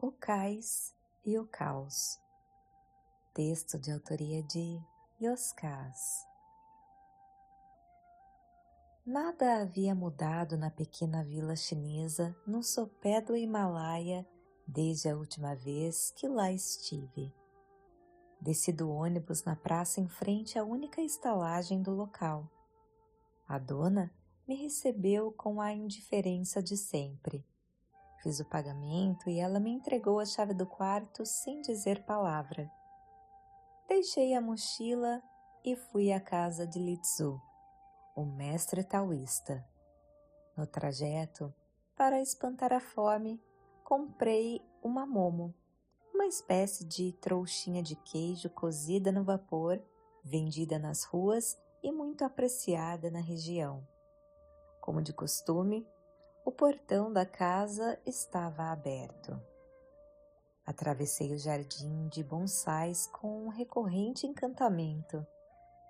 O Cais e o Caos. Texto de autoria de Yoskaz. Nada havia mudado na pequena vila chinesa no sopé do Himalaia desde a última vez que lá estive. Desci do ônibus na praça em frente à única estalagem do local. A dona me recebeu com a indiferença de sempre. Fiz o pagamento e ela me entregou a chave do quarto sem dizer palavra. Deixei a mochila e fui à casa de Litsu, o mestre taoísta. No trajeto, para espantar a fome, comprei uma momo, uma espécie de trouxinha de queijo cozida no vapor, vendida nas ruas e muito apreciada na região. Como de costume, o portão da casa estava aberto. Atravessei o jardim de bonsais com um recorrente encantamento.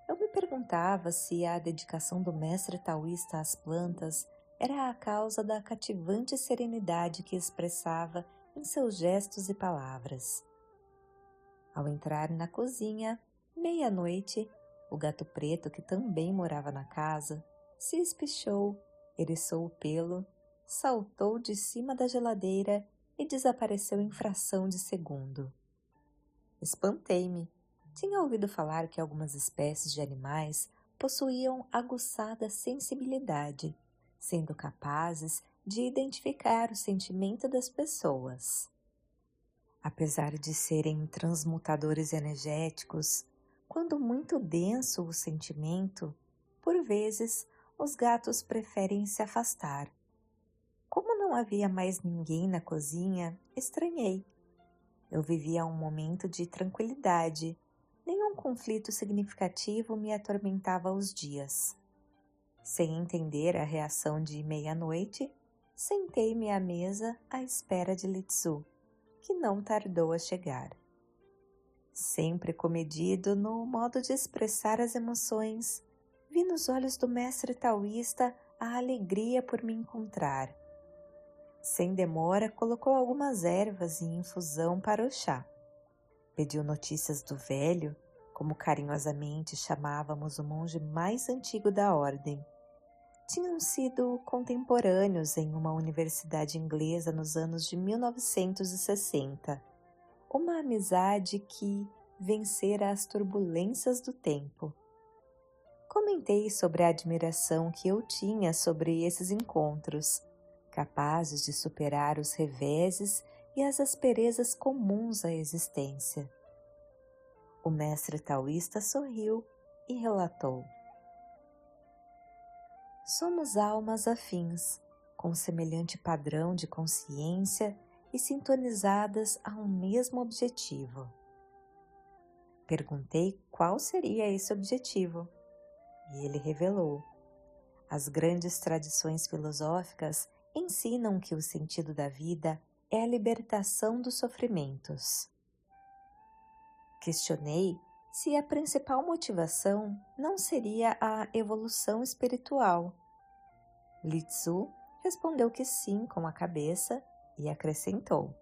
Eu me perguntava se a dedicação do mestre taoísta às plantas era a causa da cativante serenidade que expressava em seus gestos e palavras. Ao entrar na cozinha, meia-noite, o gato preto, que também morava na casa, se espichou, eriçou o pelo, saltou de cima da geladeira e desapareceu em fração de segundo. Espantei-me. Tinha ouvido falar que algumas espécies de animais possuíam aguçada sensibilidade, sendo capazes de identificar o sentimento das pessoas. Apesar de serem transmutadores energéticos, quando muito denso o sentimento, por vezes os gatos preferem se afastar. Como não havia mais ninguém na cozinha, estranhei. Eu vivia um momento de tranquilidade. Nenhum conflito significativo me atormentava os dias. Sem entender a reação de meia-noite, sentei-me à mesa à espera de Litsu, que não tardou a chegar. Sempre comedido no modo de expressar as emoções, vi nos olhos do mestre taoísta a alegria por me encontrar. Sem demora, colocou algumas ervas em infusão para o chá. Pediu notícias do velho, como carinhosamente chamávamos o monge mais antigo da ordem. Tinham sido contemporâneos em uma universidade inglesa nos anos de 1960. Uma amizade que vencera as turbulências do tempo. Comentei sobre a admiração que eu tinha sobre esses encontros, capazes de superar os reveses e as asperezas comuns à existência. O mestre taoísta sorriu e relatou: somos almas afins, com semelhante padrão de consciência e sintonizadas a um mesmo objetivo. Perguntei qual seria esse objetivo, e ele revelou: as grandes tradições filosóficas ensinam que o sentido da vida é a libertação dos sofrimentos. Questionei se a principal motivação não seria a evolução espiritual. Litsu respondeu que sim com a cabeça e acrescentou: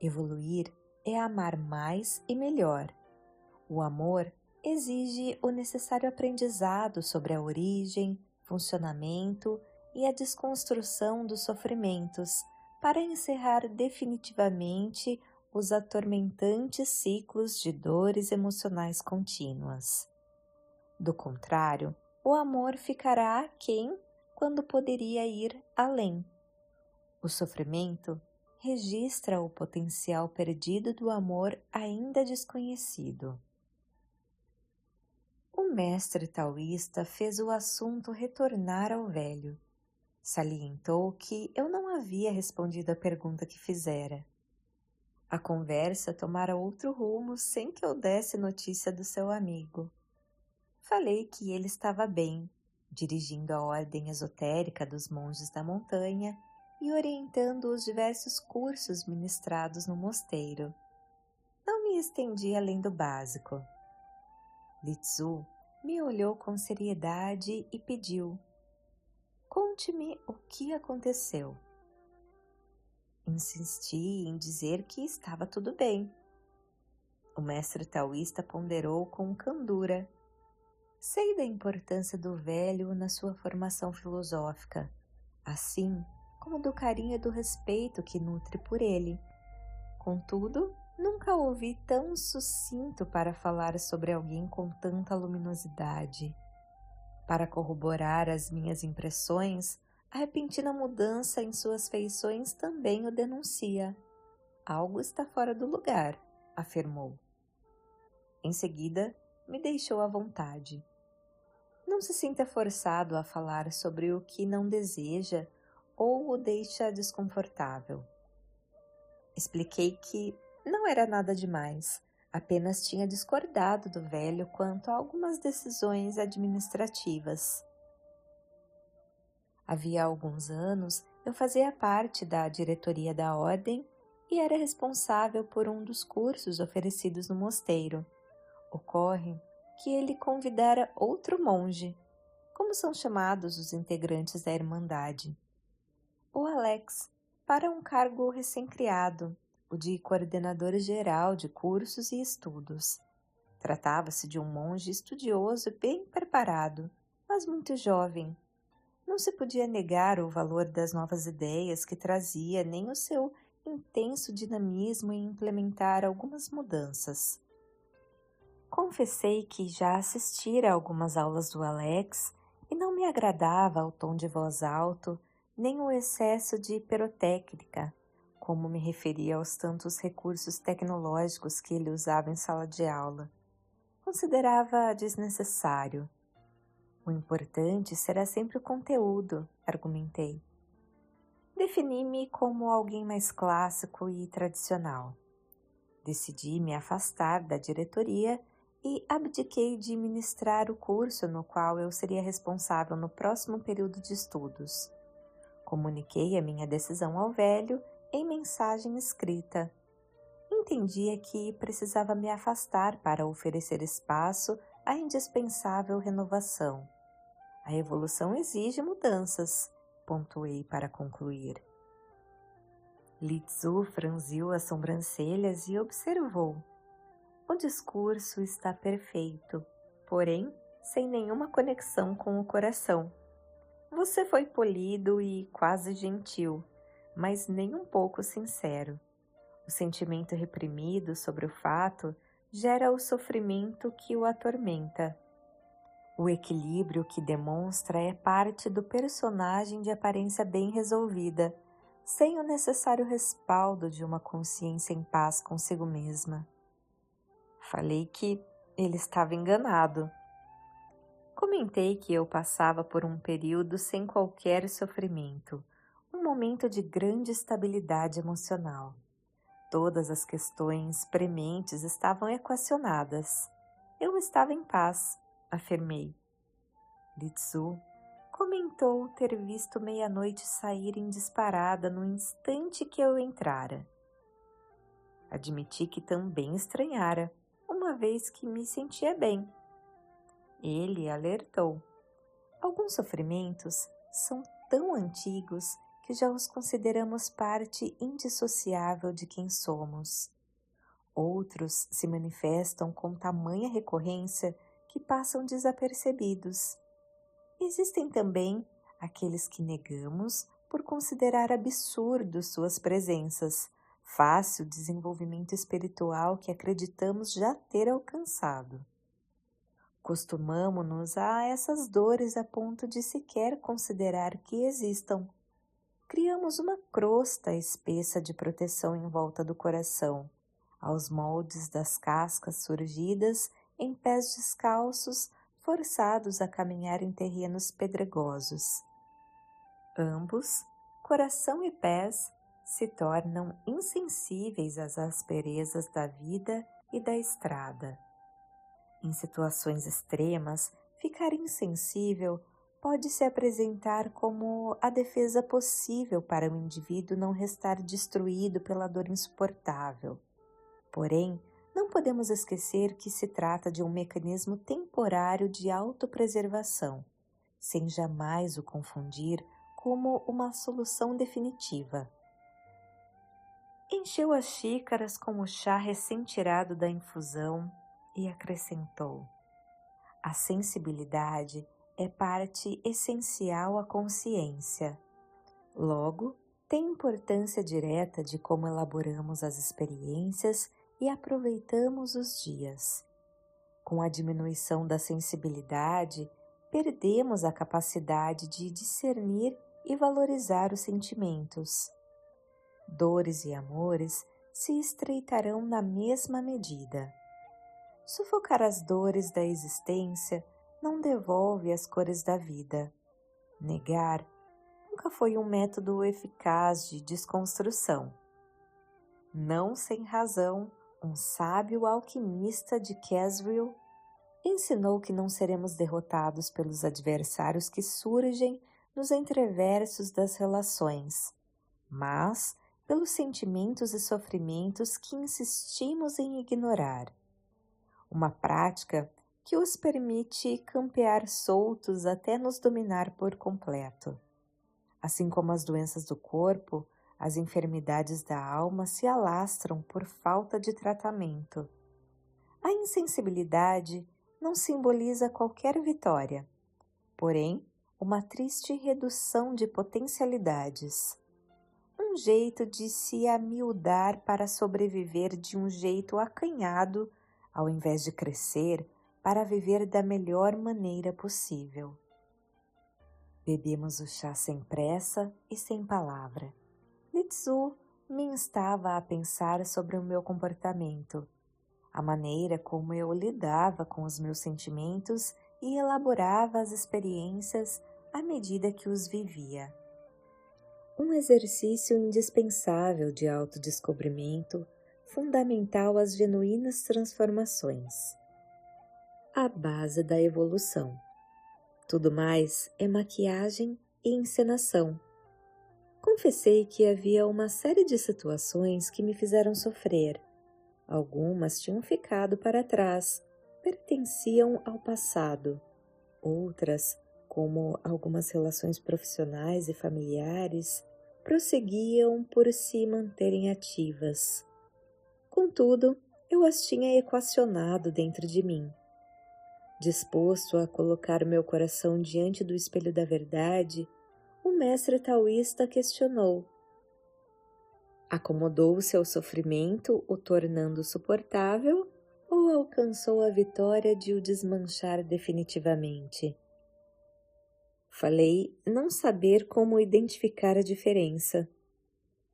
evoluir é amar mais e melhor. O amor exige o necessário aprendizado sobre a origem, funcionamento e a desconstrução dos sofrimentos para encerrar definitivamente os atormentantes ciclos de dores emocionais contínuas. Do contrário, o amor ficará aquém quando poderia ir além. O sofrimento registra o potencial perdido do amor ainda desconhecido. O mestre taoísta fez o assunto retornar ao velho. Salientou que eu não havia respondido a pergunta que fizera. A conversa tomara outro rumo sem que eu desse notícia do seu amigo. Falei que ele estava bem, dirigindo a ordem esotérica dos monges da montanha e orientando os diversos cursos ministrados no mosteiro. Não me estendi além do básico. Litsu me olhou com seriedade e pediu: conte-me o que aconteceu. Insisti em dizer que estava tudo bem. O mestre taoísta ponderou com candura. Sei da importância do velho na sua formação filosófica, assim como do carinho e do respeito que nutre por ele. Contudo, nunca ouvi tão sucinto para falar sobre alguém com tanta luminosidade. Para corroborar as minhas impressões, a repentina mudança em suas feições também o denuncia. Algo está fora do lugar, afirmou. Em seguida, me deixou à vontade. Não se sinta forçado a falar sobre o que não deseja ou o deixa desconfortável. Expliquei que não era nada demais, apenas tinha discordado do velho quanto a algumas decisões administrativas. Havia alguns anos eu fazia parte da diretoria da ordem e era responsável por um dos cursos oferecidos no mosteiro. Ocorre que ele convidara outro monge, como são chamados os integrantes da Irmandade, o Alex, para um cargo recém-criado, o de coordenador geral de cursos e estudos. Tratava-se de um monge estudioso e bem preparado, mas muito jovem. Não se podia negar o valor das novas ideias que trazia, nem o seu intenso dinamismo em implementar algumas mudanças. Confessei que já assistira a algumas aulas do Alex e não me agradava o tom de voz alto, nem o excesso de pirotécnica, como me referia aos tantos recursos tecnológicos que ele usava em sala de aula. Considerava desnecessário. O importante será sempre o conteúdo, argumentei. Defini-me como alguém mais clássico e tradicional. Decidi me afastar da diretoria e abdiquei de ministrar o curso no qual eu seria responsável no próximo período de estudos. Comuniquei a minha decisão ao velho em mensagem escrita. Entendia que precisava me afastar para oferecer espaço à indispensável renovação. A evolução exige mudanças, pontuei para concluir. Li Tzu franziu as sobrancelhas e observou. O discurso está perfeito, porém sem nenhuma conexão com o coração. Você foi polido e quase gentil, mas nem um pouco sincero. O sentimento reprimido sobre o fato gera o sofrimento que o atormenta. O equilíbrio que demonstra é parte do personagem de aparência bem resolvida, sem o necessário respaldo de uma consciência em paz consigo mesma. Falei que ele estava enganado. Comentei que eu passava por um período sem qualquer sofrimento, um momento de grande estabilidade emocional. Todas as questões prementes estavam equacionadas. Eu estava em paz, afirmei. Li Tzu comentou ter visto meia-noite sair em disparada no instante que eu entrara. Admiti que também estranhara, uma vez que me sentia bem. Ele alertou. Alguns sofrimentos são tão antigos que já os consideramos parte indissociável de quem somos. Outros se manifestam com tamanha recorrência que passam desapercebidos. Existem também aqueles que negamos por considerar absurdo suas presenças, fácil desenvolvimento espiritual que acreditamos já ter alcançado. Costumamo-nos a essas dores a ponto de sequer considerar que existam. Criamos uma crosta espessa de proteção em volta do coração, aos moldes das cascas surgidas em pés descalços, forçados a caminhar em terrenos pedregosos. Ambos, coração e pés, se tornam insensíveis às asperezas da vida e da estrada. Em situações extremas, ficar insensível pode se apresentar como a defesa possível para o indivíduo não restar destruído pela dor insuportável. Porém, não podemos esquecer que se trata de um mecanismo temporário de autopreservação, sem jamais o confundir como uma solução definitiva. Encheu as xícaras com o chá recém-tirado da infusão e acrescentou: a sensibilidade é parte essencial à consciência. Logo, tem importância direta de como elaboramos as experiências e aproveitamos os dias. Com a diminuição da sensibilidade, perdemos a capacidade de discernir e valorizar os sentimentos. Dores e amores se estreitarão na mesma medida. Sufocar as dores da existência não devolve as cores da vida. Negar nunca foi um método eficaz de desconstrução. Não sem razão, um sábio alquimista de Caswell ensinou que não seremos derrotados pelos adversários que surgem nos entreversos das relações, mas pelos sentimentos e sofrimentos que insistimos em ignorar. Uma prática que os permite campear soltos até nos dominar por completo. Assim como as doenças do corpo, as enfermidades da alma se alastram por falta de tratamento. A insensibilidade não simboliza qualquer vitória, porém, uma triste redução de potencialidades. Um jeito de se amiudar para sobreviver de um jeito acanhado, ao invés de crescer para viver da melhor maneira possível. Bebemos o chá sem pressa e sem palavra. Litsu me instava a pensar sobre o meu comportamento, a maneira como eu lidava com os meus sentimentos e elaborava as experiências à medida que os vivia. Um exercício indispensável de autodescobrimento, fundamental às genuínas transformações. A base da evolução. Tudo mais é maquiagem e encenação. Confessei que havia uma série de situações que me fizeram sofrer. Algumas tinham ficado para trás, pertenciam ao passado. Outras, como algumas relações profissionais e familiares, prosseguiam por se manterem ativas. Contudo, eu as tinha equacionado dentro de mim. Disposto a colocar meu coração diante do espelho da verdade, o mestre taoísta questionou: acomodou o seu sofrimento, o tornando suportável, ou alcançou a vitória de o desmanchar definitivamente? Falei não saber como identificar a diferença.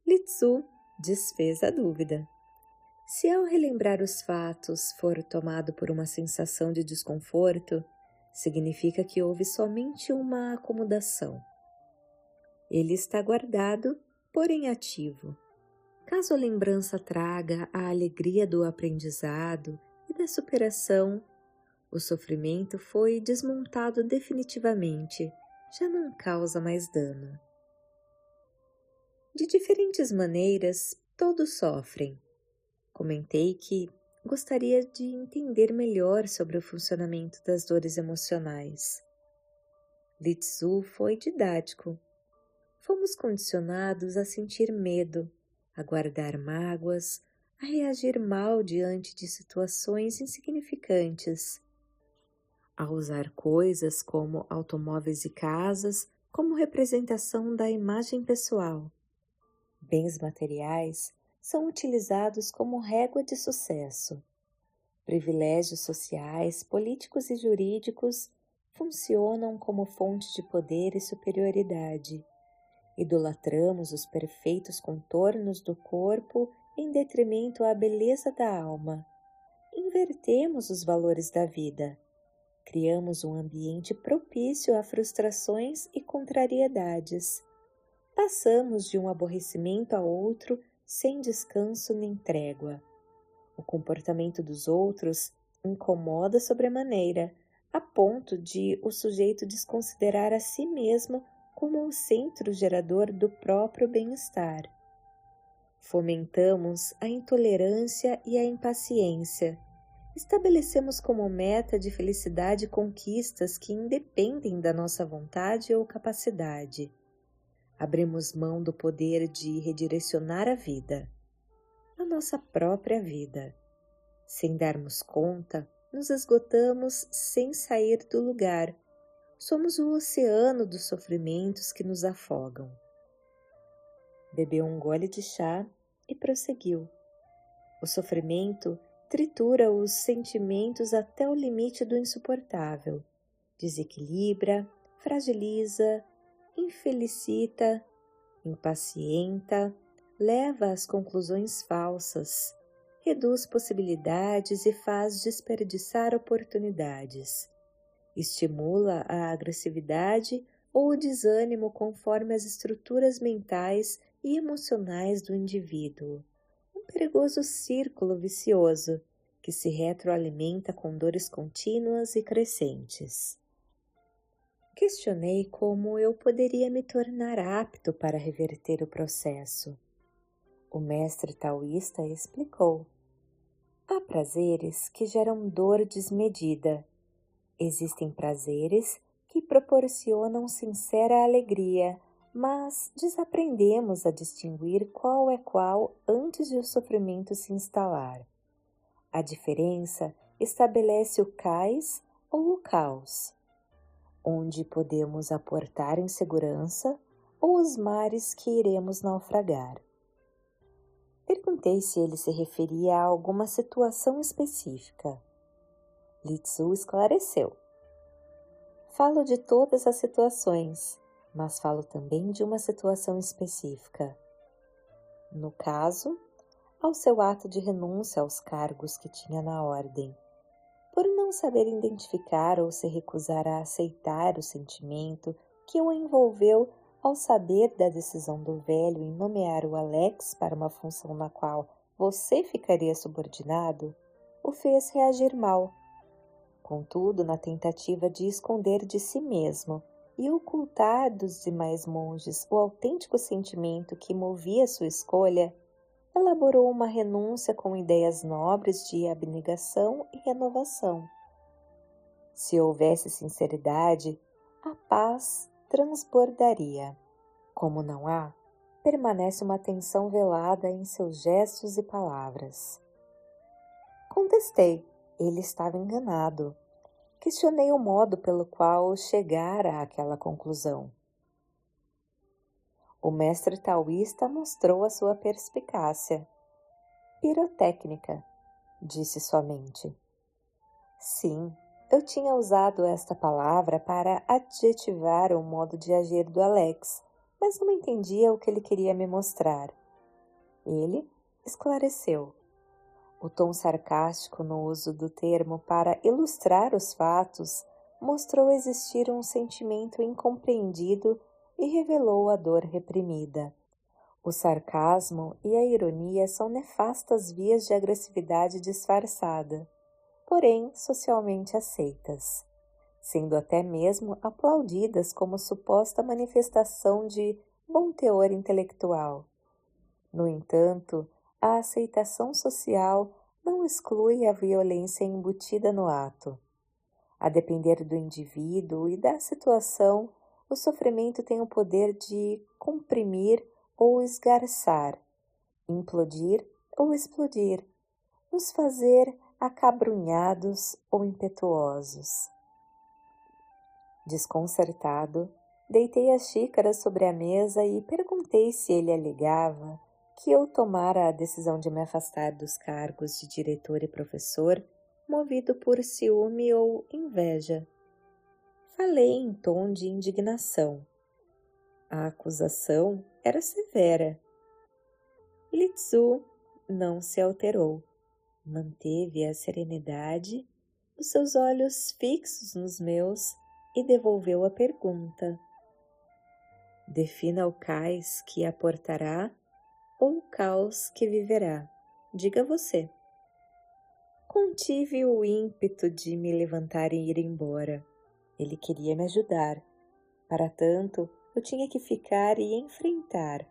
Litsu desfez a dúvida. Se ao relembrar os fatos for tomado por uma sensação de desconforto, significa que houve somente uma acomodação. Ele está guardado, porém ativo. Caso a lembrança traga a alegria do aprendizado e da superação, o sofrimento foi desmontado definitivamente, já não causa mais dano. De diferentes maneiras, todos sofrem. Comentei que gostaria de entender melhor sobre o funcionamento das dores emocionais. Litsu foi didático. Fomos condicionados a sentir medo, a guardar mágoas, a reagir mal diante de situações insignificantes, a usar coisas como automóveis e casas como representação da imagem pessoal. Bens materiais são utilizados como régua de sucesso. Privilégios sociais, políticos e jurídicos funcionam como fonte de poder e superioridade. Idolatramos os perfeitos contornos do corpo em detrimento à beleza da alma. Invertemos os valores da vida. Criamos um ambiente propício a frustrações e contrariedades. Passamos de um aborrecimento a outro sem descanso nem trégua. O comportamento dos outros incomoda sobremaneira, a ponto de o sujeito desconsiderar a si mesmo como o centro gerador do próprio bem-estar. Fomentamos a intolerância e a impaciência. Estabelecemos como meta de felicidade conquistas que independem da nossa vontade ou capacidade. Abrimos mão do poder de redirecionar a vida. nossa própria vida. Sem darmos conta, nos esgotamos sem sair do lugar. Somos o oceano dos sofrimentos que nos afogam. Bebeu um gole de chá e prosseguiu. O sofrimento tritura os sentimentos até o limite do insuportável. Desequilibra, fragiliza, infelicita, impacienta, leva às conclusões falsas, reduz possibilidades e faz desperdiçar oportunidades. Estimula a agressividade ou o desânimo conforme as estruturas mentais e emocionais do indivíduo. Um perigoso círculo vicioso que se retroalimenta com dores contínuas e crescentes. Questionei como eu poderia me tornar apto para reverter o processo. O mestre taoísta explicou: há prazeres que geram dor desmedida. Existem prazeres que proporcionam sincera alegria, mas desaprendemos a distinguir qual é qual antes de o sofrimento se instalar. A diferença estabelece o cais ou o caos, onde podemos aportar em segurança, ou os mares que iremos naufragar. Perguntei se ele se referia a alguma situação específica. Li Tzu esclareceu: falo de todas as situações, mas falo também de uma situação específica. No caso, ao seu ato de renúncia aos cargos que tinha na ordem. Por não saber identificar ou se recusar a aceitar o sentimento que o envolveu ao saber da decisão do velho em nomear o Alex para uma função na qual você ficaria subordinado, o fez reagir mal. Contudo, na tentativa de esconder de si mesmo e ocultar dos demais monges o autêntico sentimento que movia sua escolha, elaborou uma renúncia com ideias nobres de abnegação e renovação. Se houvesse sinceridade, a paz transbordaria. Como não há, permanece uma tensão velada em seus gestos e palavras. Contestei, ele estava enganado. Questionei o modo pelo qual chegara àquela conclusão. O mestre taoísta mostrou a sua perspicácia. Pirotécnica, disse somente. Sim, eu tinha usado esta palavra para adjetivar o modo de agir do Alex, mas não entendia o que ele queria me mostrar. Ele esclareceu. O tom sarcástico no uso do termo para ilustrar os fatos mostrou existir um sentimento incompreendido e revelou a dor reprimida. O sarcasmo e a ironia são nefastas vias de agressividade disfarçada, porém socialmente aceitas, sendo até mesmo aplaudidas como suposta manifestação de bom teor intelectual. No entanto, a aceitação social não exclui a violência embutida no ato. A depender do indivíduo e da situação, o sofrimento tem o poder de comprimir ou esgarçar, implodir ou explodir, nos fazer acabrunhados ou impetuosos. Desconcertado, deitei as xícaras sobre a mesa e perguntei se ele alegava que eu tomara a decisão de me afastar dos cargos de diretor e professor movido por ciúme ou inveja. Falei em tom de indignação. A acusação era severa. Li Tzu não se alterou. Manteve a serenidade, os seus olhos fixos nos meus e devolveu a pergunta. Defina o cais que aportará ou o caos que viverá. Diga você. Contive o ímpeto de me levantar e ir embora. Ele queria me ajudar. Para tanto, eu tinha que ficar e enfrentar,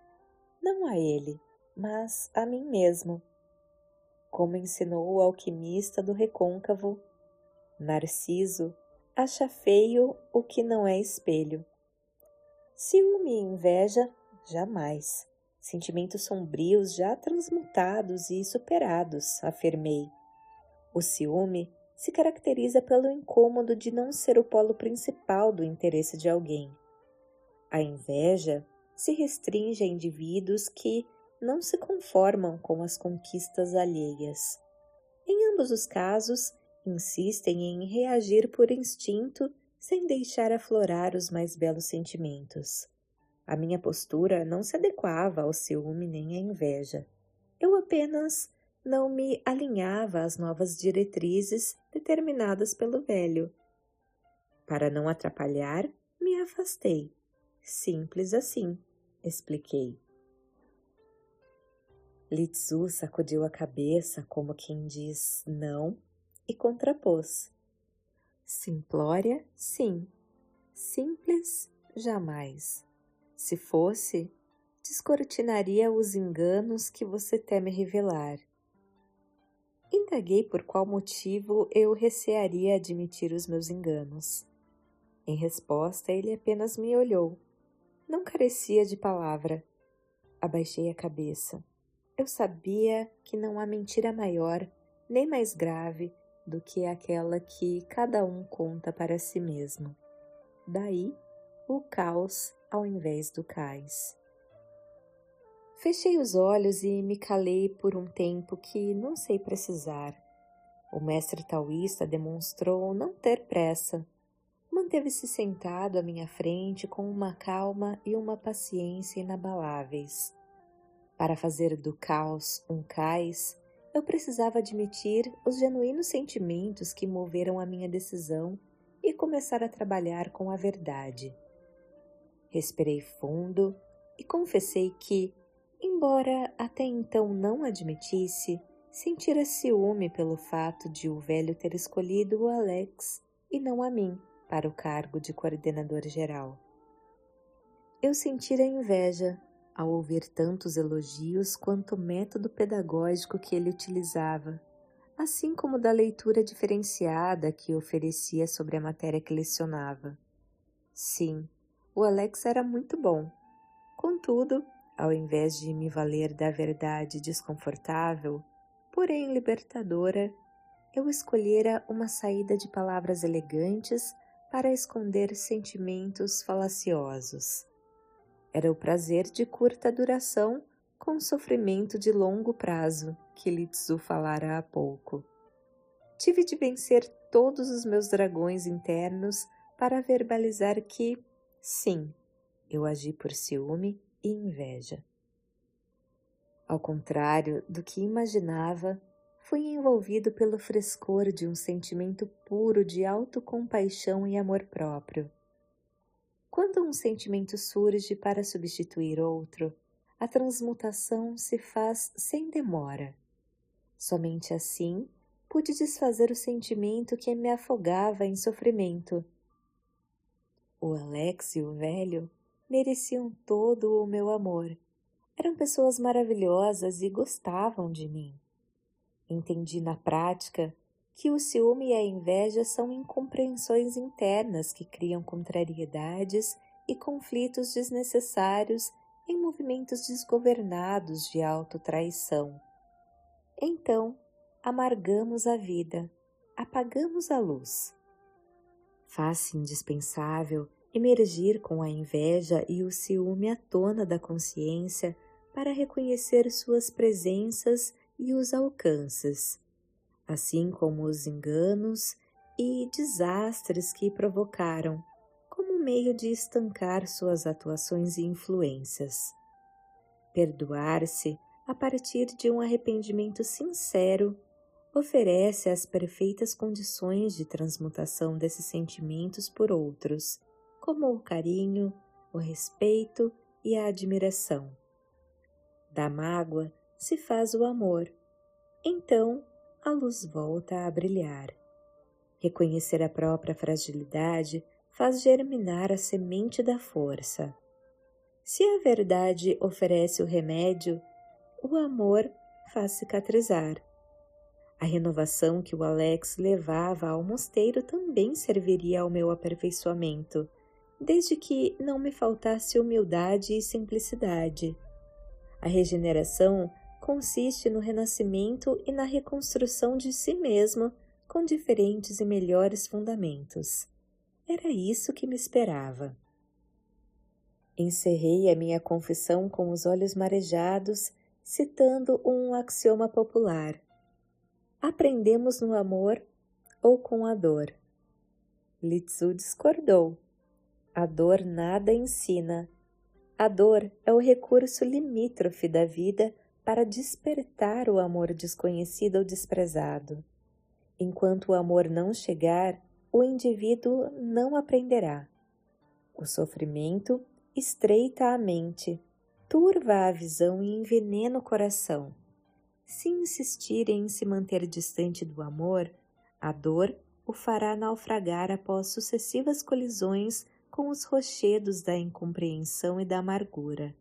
não a ele, mas a mim mesmo. Como ensinou o alquimista do recôncavo, Narciso acha feio o que não é espelho. Ciúme e inveja, jamais. Sentimentos sombrios já transmutados e superados, afirmei. O ciúme se caracteriza pelo incômodo de não ser o polo principal do interesse de alguém. A inveja se restringe a indivíduos que não se conformam com as conquistas alheias. Em ambos os casos, insistem em reagir por instinto sem deixar aflorar os mais belos sentimentos. A minha postura não se adequava ao ciúme nem à inveja. Eu apenas não me alinhava às novas diretrizes determinadas pelo velho. Para não atrapalhar, me afastei. Simples assim, expliquei. Litsu sacudiu a cabeça como quem diz não e contrapôs. Simplória, sim. Simples, jamais. Se fosse, descortinaria os enganos que você teme revelar. Indaguei por qual motivo eu recearia admitir os meus enganos. Em resposta, ele apenas me olhou. Não carecia de palavra. Abaixei a cabeça. Eu sabia que não há mentira maior, nem mais grave, do que aquela que cada um conta para si mesmo. Daí, o caos ao invés do cais. Fechei os olhos e me calei por um tempo que não sei precisar. O mestre taoísta demonstrou não ter pressa. Manteve-se sentado à minha frente com uma calma e uma paciência inabaláveis. Para fazer do caos um cais, eu precisava admitir os genuínos sentimentos que moveram a minha decisão e começar a trabalhar com a verdade. Respirei fundo e confessei que, embora até então não admitisse, sentira ciúme pelo fato de o velho ter escolhido o Alex e não a mim para o cargo de coordenador geral. Eu sentira inveja ao ouvir tantos elogios quanto o método pedagógico que ele utilizava, assim como da leitura diferenciada que oferecia sobre a matéria que lecionava. Sim, o Alex era muito bom. Contudo, ao invés de me valer da verdade desconfortável, porém libertadora, eu escolhera uma saída de palavras elegantes para esconder sentimentos falaciosos. Era o prazer de curta duração com o sofrimento de longo prazo que Litsu falara há pouco. Tive de vencer todos os meus dragões internos para verbalizar que, sim, eu agi por ciúme e inveja. Ao contrário do que imaginava, fui envolvido pelo frescor de um sentimento puro de autocompaixão e amor próprio. Quando um sentimento surge para substituir outro, a transmutação se faz sem demora. Somente assim pude desfazer o sentimento que me afogava em sofrimento. O Alex e o velho mereciam todo o meu amor. Eram pessoas maravilhosas e gostavam de mim. Entendi na prática que o ciúme e a inveja são incompreensões internas que criam contrariedades e conflitos desnecessários em movimentos desgovernados de autotraição. Então, amargamos a vida, apagamos a luz. Faz-se indispensável emergir com a inveja e o ciúme à tona da consciência para reconhecer suas presenças e os alcances, assim como os enganos e desastres que provocaram, como meio de estancar suas atuações e influências. Perdoar-se a partir de um arrependimento sincero oferece as perfeitas condições de transmutação desses sentimentos por outros, como o carinho, o respeito e a admiração. Da mágoa se faz o amor, então a luz volta a brilhar. Reconhecer a própria fragilidade faz germinar a semente da força. Se a verdade oferece o remédio, o amor faz cicatrizar. A renovação que o Alex levava ao mosteiro também serviria ao meu aperfeiçoamento, desde que não me faltasse humildade e simplicidade. A regeneração consiste no renascimento e na reconstrução de si mesmo com diferentes e melhores fundamentos. Era isso que me esperava. Encerrei a minha confissão com os olhos marejados, citando um axioma popular. Aprendemos no amor ou com a dor? Li Tzu discordou. A dor nada ensina. A dor é o recurso limítrofe da vida para despertar o amor desconhecido ou desprezado. Enquanto o amor não chegar, o indivíduo não aprenderá. O sofrimento estreita a mente, turva a visão e envenena o coração. Se insistir em se manter distante do amor, a dor o fará naufragar após sucessivas colisões com os rochedos da incompreensão e da amargura.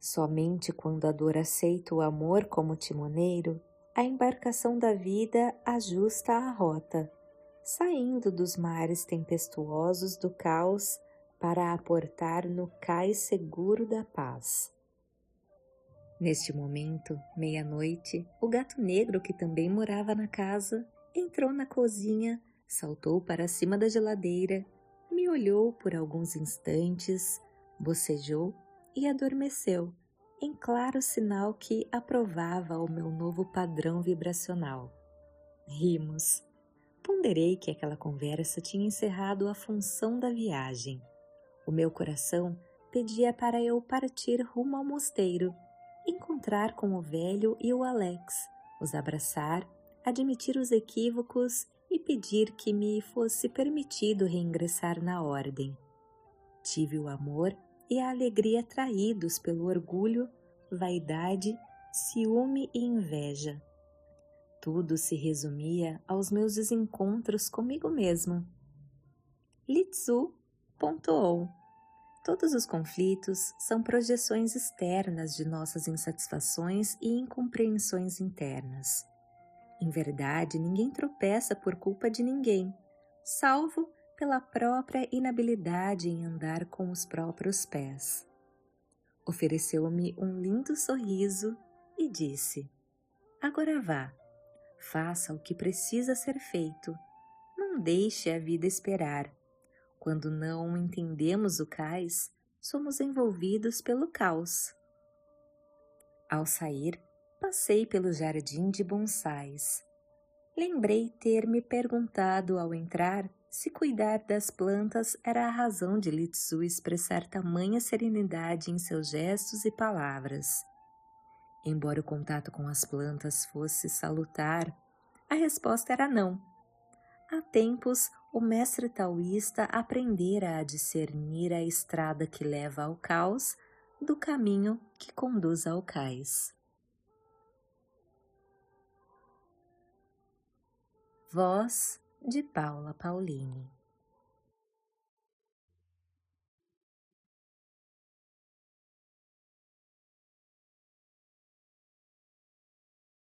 Somente quando a dor aceita o amor como timoneiro, a embarcação da vida ajusta a rota, saindo dos mares tempestuosos do caos para aportar no cais seguro da paz. Neste momento, meia-noite, o gato negro, que também morava na casa, entrou na cozinha, saltou para cima da geladeira, me olhou por alguns instantes, bocejou e adormeceu, em claro sinal que aprovava o meu novo padrão vibracional. Rimos. Ponderei que aquela conversa tinha encerrado a função da viagem. O meu coração pedia para eu partir rumo ao mosteiro, encontrar com o velho e o Alex, os abraçar, admitir os equívocos e pedir que me fosse permitido reingressar na ordem. Tive o amor e a alegria traídos pelo orgulho, vaidade, ciúme e inveja. Tudo se resumia aos meus desencontros comigo mesmo. Li Tzu pontuou: todos os conflitos são projeções externas de nossas insatisfações e incompreensões internas. Em verdade, ninguém tropeça por culpa de ninguém, salvo pela própria inabilidade em andar com os próprios pés. Ofereceu-me um lindo sorriso e disse: agora vá, faça o que precisa ser feito, não deixe a vida esperar. Quando não entendemos o cais, somos envolvidos pelo caos. Ao sair, passei pelo jardim de bonsais. Lembrei ter me perguntado ao entrar se cuidar das plantas era a razão de Li Tzu expressar tamanha serenidade em seus gestos e palavras. Embora o contato com as plantas fosse salutar, a resposta era não. Há tempos, o mestre taoísta aprendera a discernir a estrada que leva ao caos do caminho que conduz ao cais. Voz de Paula Paulini.